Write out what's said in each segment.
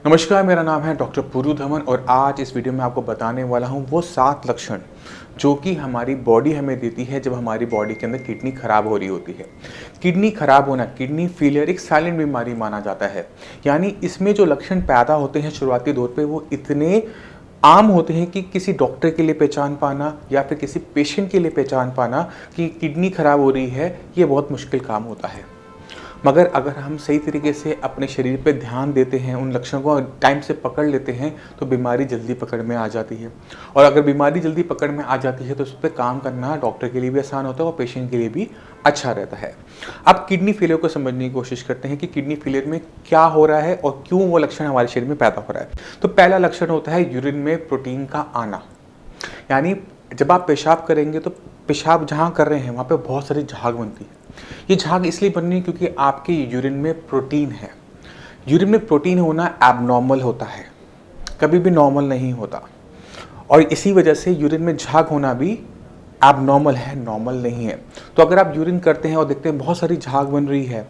नमस्कार, मेरा नाम है डॉक्टर पुरु धमन और आज इस वीडियो में आपको बताने वाला हूँ वो 7 लक्षण जो कि हमारी बॉडी हमें देती है जब हमारी बॉडी के अंदर किडनी खराब हो रही होती है। किडनी खराब होना, किडनी फेलियर एक साइलेंट बीमारी माना जाता है। यानी इसमें जो लक्षण पैदा होते हैं शुरुआती दौर पे वो इतने आम होते हैं कि किसी डॉक्टर के लिए पहचान पाना या फिर किसी पेशेंट के लिए पहचान पाना कि किडनी खराब हो रही है, ये बहुत मुश्किल काम होता है। मगर अगर हम सही तरीके से अपने शरीर पे ध्यान देते हैं, उन लक्षणों को टाइम से पकड़ लेते हैं तो बीमारी जल्दी पकड़ में आ जाती है। और अगर बीमारी जल्दी पकड़ में आ जाती है तो उस पर काम करना डॉक्टर के लिए भी आसान होता है और पेशेंट के लिए भी अच्छा रहता है। अब किडनी फेलियर को समझने की कोशिश करते हैं कि किडनी फेलियर में क्या हो रहा है और क्यों वो लक्षण हमारे शरीर में पैदा हो रहा है। तो पहला लक्षण होता है यूरिन में प्रोटीन का आना। यानी जब आप पेशाब करेंगे तो पेशाब जहाँ कर रहे हैं वहाँ पे बहुत सारी झाग बनती है। ये झाग इसलिए बन रही है क्योंकि आपके यूरिन में प्रोटीन है। यूरिन में प्रोटीन होना एबनॉर्मल होता है, कभी भी नॉर्मल नहीं होता। और इसी वजह से यूरिन में झाग होना भी एबनॉर्मल है, नॉर्मल नहीं है। तो अगर आप यूरिन करते हैं और देखते हैं बहुत सारी झाग बन रही है,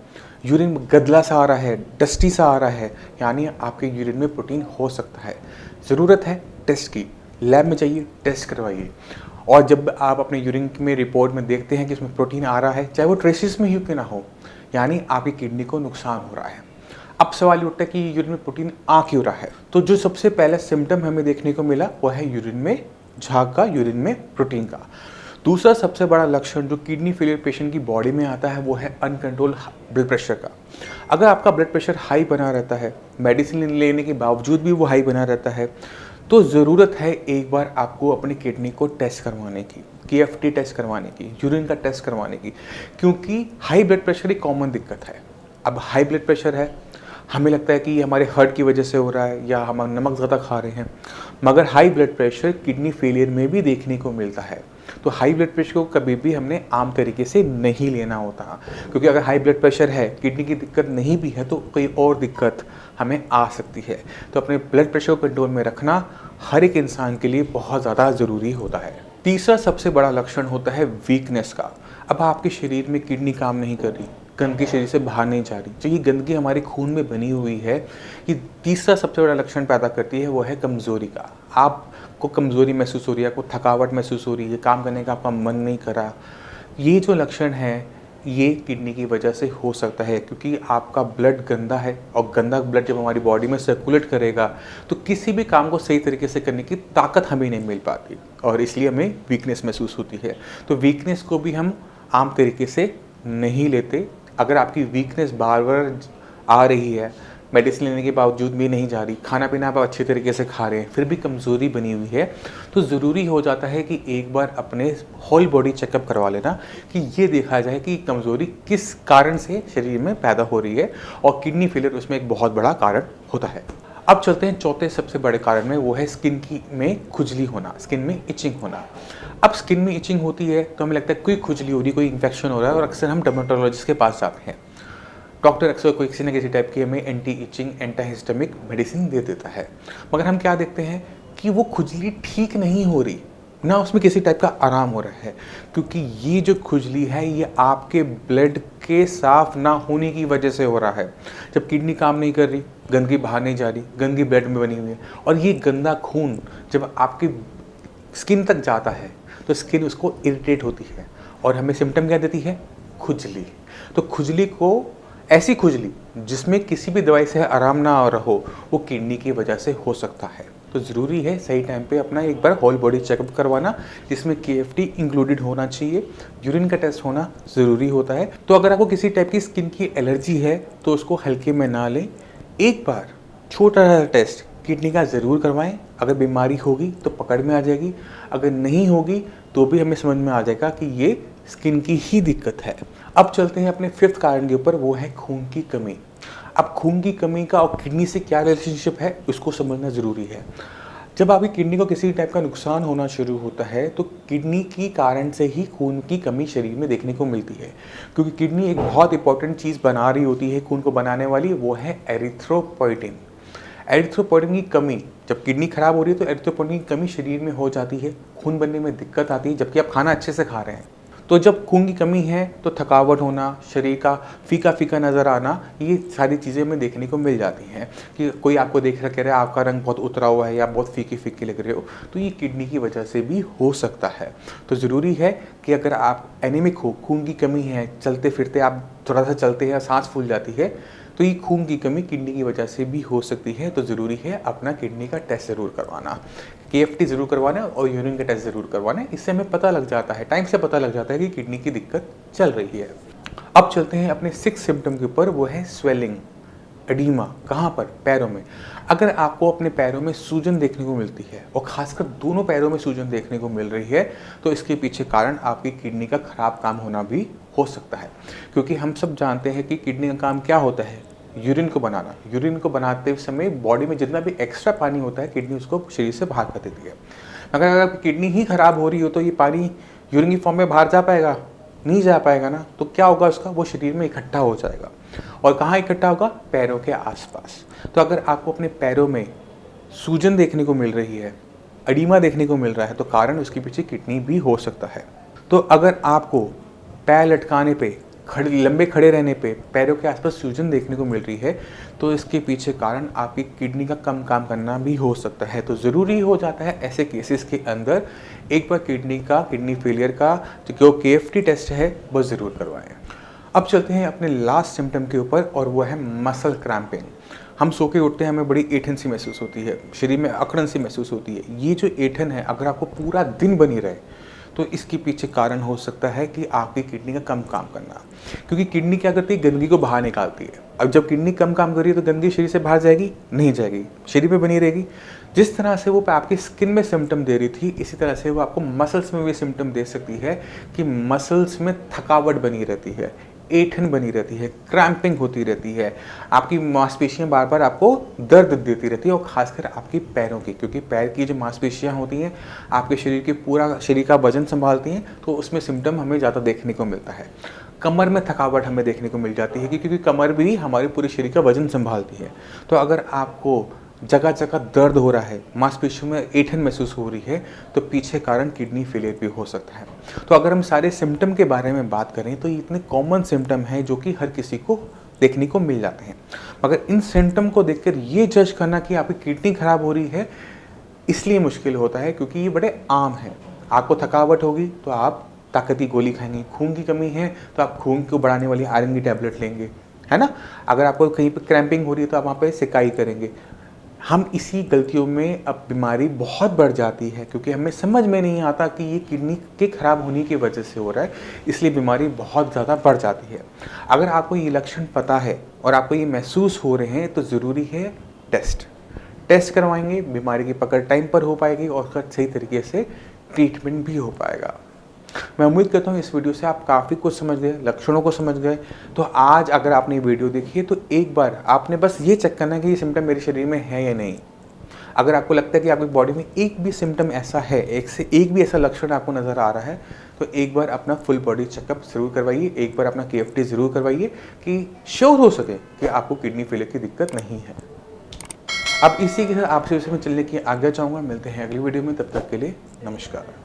यूरिन गदला सा आ रहा है, डस्टी सा आ रहा है, यानी आपके यूरिन में प्रोटीन हो सकता है। ज़रूरत है टेस्ट की, लैब में जाइए, टेस्ट करवाइए। और जब आप अपने यूरिन में रिपोर्ट में देखते हैं कि इसमें प्रोटीन आ रहा है, चाहे वो ट्रेसिस में ही क्यों ना हो, यानी आपकी किडनी को नुकसान हो रहा है। अब सवाल ये उठता है कि यूरिन में प्रोटीन आ क्यों रहा है। तो जो सबसे पहला सिम्टम हमें देखने को मिला वो है यूरिन में झाग का, यूरिन में प्रोटीन का। दूसरा सबसे बड़ा लक्षण जो किडनी फेलियर पेशेंट की बॉडी में आता है वो है अनकंट्रोल ब्लड प्रेशर का। अगर आपका ब्लड प्रेशर हाई बना रहता है, मेडिसिन लेने के बावजूद भी वो हाई बना रहता है, तो ज़रूरत है एक बार आपको अपनी किडनी को टेस्ट करवाने की, KFT टेस्ट करवाने की, यूरिन का टेस्ट करवाने की। क्योंकि हाई ब्लड प्रेशर एक कॉमन दिक्कत है। अब हाई ब्लड प्रेशर है, हमें लगता है कि ये हमारे हार्ट की वजह से हो रहा है या हम नमक ज़्यादा खा रहे हैं, मगर high blood pressure kidney failure में भी देखने को मिलता है। तो हाई ब्लड प्रेशर को कभी भी हमने आम तरीके से नहीं लेना होता, क्योंकि अगर हाई ब्लड प्रेशर है, किडनी की दिक्कत नहीं भी है तो कोई और दिक्कत हमें आ सकती है। तो अपने ब्लड प्रेशर को कंट्रोल में रखना हर एक इंसान के लिए बहुत ज़्यादा ज़रूरी होता है। तीसरा सबसे बड़ा लक्षण होता है वीकनेस का। अब आपके शरीर में किडनी काम नहीं कर रही, गंदगी शरीर से बाहर नहीं जा रही, जो ये गंदगी हमारे खून में बनी हुई है, ये तीसरा सबसे बड़ा लक्षण पैदा करती है, वो है कमज़ोरी का। आपको कमज़ोरी महसूस हो रही है, आपको थकावट महसूस हो रही है, काम करने का आपका मन नहीं कर रहा। ये जो लक्षण है ये किडनी की वजह से हो सकता है, क्योंकि आपका ब्लड गंदा है और गंदा ब्लड जब हमारी बॉडी में सर्कुलेट करेगा तो किसी भी काम को सही तरीके से करने की ताकत हमें नहीं मिल पाती और इसलिए हमें वीकनेस महसूस होती है। तो वीकनेस को भी हम आम तरीके से नहीं लेते। अगर आपकी वीकनेस बार बार आ रही है, मेडिसिन लेने के बावजूद भी नहीं जा रही, खाना पीना आप अच्छे तरीके से खा रहे हैं, फिर भी कमज़ोरी बनी हुई है, तो ज़रूरी हो जाता है कि एक बार अपने होल बॉडी चेकअप करवा लेना कि ये देखा जाए कि कमज़ोरी किस कारण से शरीर में पैदा हो रही है, और किडनी फेलियर उसमें एक बहुत बड़ा कारण होता है। अब चलते हैं चौथे सबसे बड़े कारण में, वो है स्किन की में खुजली होना, स्किन में इचिंग होना। अब स्किन में इचिंग होती है तो हमें लगता है कोई खुजली हो रही, कोई इन्फेक्शन हो रहा है और अक्सर हम डर्मेटोलॉजिस्ट के पास जाते हैं। डॉक्टर अक्सर कोई किसी न किसी टाइप की हमें एंटी इचिंग, एंटाहिस्टामिक मेडिसिन दे देता है, मगर हम क्या देखते हैं कि वो खुजली ठीक नहीं हो रही, ना उसमें किसी टाइप का आराम हो रहा है, क्योंकि ये जो खुजली है ये आपके ब्लड के साफ ना होने की वजह से हो रहा है। जब किडनी काम नहीं कर रही, गंदगी बाहर नहीं जा रही, गंदगी ब्लड में बनी हुई है, और ये गंदा खून जब आपकी स्किन तक जाता है तो स्किन उसको इरिटेट होती है और हमें सिम्टम क्या देती है, खुजली। तो खुजली को, ऐसी खुजली जिसमें किसी भी दवाई से आराम ना आ रहा हो, वो किडनी की वजह से हो सकता है। तो ज़रूरी है सही टाइम पे अपना एक बार होल बॉडी चेकअप करवाना, जिसमें KFT इंक्लूडेड होना चाहिए, यूरिन का टेस्ट होना ज़रूरी होता है। तो अगर आपको किसी टाइप की स्किन की एलर्जी है तो उसको हल्के में ना लें, एक बार छोटा सा टेस्ट किडनी का ज़रूर करवाएं। अगर बीमारी होगी तो पकड़ में आ जाएगी, अगर नहीं होगी तो भी हमें समझ में आ जाएगा कि ये स्किन की ही दिक्कत है। अब चलते हैं अपने 5th कारण के ऊपर, वो है खून की कमी। अब खून की कमी का और किडनी से क्या रिलेशनशिप है उसको समझना ज़रूरी है। जब आपकी किडनी को किसी टाइप का नुकसान होना शुरू होता है तो किडनी की कारण से ही खून की कमी शरीर में देखने को मिलती है, क्योंकि किडनी एक बहुत इंपॉर्टेंट चीज़ बना रही होती है खून को बनाने वाली, वो है एरिथ्रोपोइटिन। एरिथ्रोपोइटिन की कमी, जब किडनी खराब हो रही है तो एरिथ्रोपोइटिन की कमी शरीर में हो जाती है, खून बनने में दिक्कत आती है, जबकि आप खाना अच्छे से खा रहे हैं। तो जब खून की कमी है तो थकावट होना, शरीर का फीका फीका नज़र आना, ये सारी चीज़ें हमें देखने को मिल जाती हैं। कि कोई आपको देख रहा कह रहा है आपका रंग बहुत उतरा हुआ है या बहुत फीके फीके लग रहे हो, तो ये किडनी की वजह से भी हो सकता है। तो ज़रूरी है कि अगर आप एनीमिक हो, खून की कमी है, चलते फिरते आप थोड़ा सा चलते हैं, सांस फूल जाती है, तो ये खून की कमी किडनी की वजह से भी हो सकती है। तो ज़रूरी है अपना किडनी का टेस्ट ज़रूर करवाना, KFT ज़रूर करवाना है और यूरिन का टेस्ट ज़रूर करवाना है। इससे हमें पता लग जाता है, टाइम से पता लग जाता है कि किडनी की दिक्कत चल रही है। अब चलते हैं अपने 6 सिम्टम के ऊपर, वो है स्वेलिंग, एडीमा। कहाँ पर? पैरों में। अगर आपको अपने पैरों में सूजन देखने को मिलती है और खासकर दोनों पैरों में सूजन देखने को मिल रही है, तो इसके पीछे कारण आपकी किडनी का खराब काम होना भी हो सकता है। क्योंकि हम सब जानते हैं कि किडनी का काम क्या होता है? यूरिन को बनाना। यूरिन को बनाते समय बॉडी में जितना भी एक्स्ट्रा पानी होता है, किडनी उसको शरीर से बाहर कर देती है। अगर आपकी किडनी ही खराब हो रही हो तो ये पानी यूरिन की फॉर्म में बाहर जा पाएगा? नहीं जा पाएगा ना। तो क्या होगा उसका? वो शरीर में इकट्ठा हो जाएगा। और कहाँ इकट्ठा होगा? पैरों के आसपास। तो अगर आपको अपने पैरों में सूजन देखने को मिल रही है, एडीमा देखने को मिल रहा है, तो कारण उसके पीछे किडनी भी हो सकता है। तो अगर आपको पैर लटकाने पे, लंबे खड़े रहने पे पैरों के आसपास सूजन देखने को मिल रही है, तो इसके पीछे कारण आपकी किडनी का कम काम करना भी हो सकता है। तो ज़रूरी हो जाता है ऐसे केसेस के अंदर एक बार किडनी फेलियर का जो KFT टेस्ट है वो ज़रूर करवाएं। अब चलते हैं अपने लास्ट सिम्टम के ऊपर, और वो है मसल क्रैम्पिंग। हम सो के उठते हैं, हमें बड़ी ऐंठन सी महसूस होती है, शरीर में अकड़न सी महसूस होती है। ये जो ऐंठन है अगर आपको पूरा दिन बनी रहे, तो इसके पीछे कारण हो सकता है कि आपकी किडनी का कम काम करना। क्योंकि किडनी क्या करती है? गंदगी को बाहर निकालती है। अब जब किडनी कम काम कर रही है तो गंदगी शरीर से बाहर जाएगी? नहीं जाएगी, शरीर में बनी रहेगी। जिस तरह से वो आपकी स्किन में सिम्टम दे रही थी, इसी तरह से वो आपको मसल्स में भी सिम्टम दे सकती है कि मसल्स में थकावट बनी रहती है, ऐंठन बनी रहती है, क्रैम्पिंग होती रहती है, आपकी मांसपेशियां बार बार आपको दर्द देती रहती है, और खासकर आपकी पैरों की, क्योंकि पैर की जो मांसपेशियां होती हैं आपके शरीर के पूरा शरीर का वजन संभालती हैं, तो उसमें सिम्टम हमें ज़्यादा देखने को मिलता है। कमर में थकावट हमें देखने को मिल जाती है, क्योंकि कमर भी हमारे पूरे शरीर का वजन संभालती है। तो अगर आपको जगह जगह दर्द हो रहा है, मांसपेशियों में ऐंठन महसूस हो रही है, तो पीछे कारण किडनी फेलियर भी हो सकता है। तो अगर हम सारे सिम्टम के बारे में बात करें तो ये इतने कॉमन सिम्टम हैं जो कि हर किसी को देखने को मिल जाते हैं। मगर इन सिम्टम को देखकर ये जज करना कि आपकी किडनी खराब हो रही है, इसलिए मुश्किल होता है क्योंकि ये बड़े आम हैं। आपको थकावट होगी तो आप ताकत की गोली खाएंगे, खून की कमी है तो आप खून को बढ़ाने वाली आयरन की टैबलेट लेंगे, है ना। अगर आपको कहीं पर क्रैम्पिंग हो रही है तो आप वहाँ पर सिकाई करेंगे। हम इसी गलतियों में अब बीमारी बहुत बढ़ जाती है, क्योंकि हमें समझ में नहीं आता कि ये किडनी के खराब होने की वजह से हो रहा है, इसलिए बीमारी बहुत ज़्यादा बढ़ जाती है। अगर आपको ये लक्षण पता है और आपको ये महसूस हो रहे हैं, तो ज़रूरी है टेस्ट करवाएंगे, बीमारी की पकड़ टाइम पर हो पाएगी और उसका सही तरीके से ट्रीटमेंट भी हो पाएगा। मैं उम्मीद करता हूँ इस वीडियो से आप काफ़ी कुछ समझ गए, लक्षणों को समझ गए। तो आज अगर आपने वीडियो देखी है तो एक बार आपने बस ये चेक करना है कि ये सिम्टम मेरे शरीर में है या नहीं। अगर आपको लगता है कि आपकी बॉडी में एक भी सिम्टम ऐसा है, एक भी ऐसा लक्षण आपको नज़र आ रहा है, तो एक बार अपना फुल बॉडी चेकअप ज़रूर करवाइए, एक बार अपना KFT ज़रूर करवाइए कि श्योर हो सके कि आपको किडनी फेलियर की दिक्कत नहीं है। अब इसी के साथ आपसे विषय में चलने की आज्ञा चाहूँगा। मिलते हैं अगली वीडियो में, तब तक के लिए नमस्कार।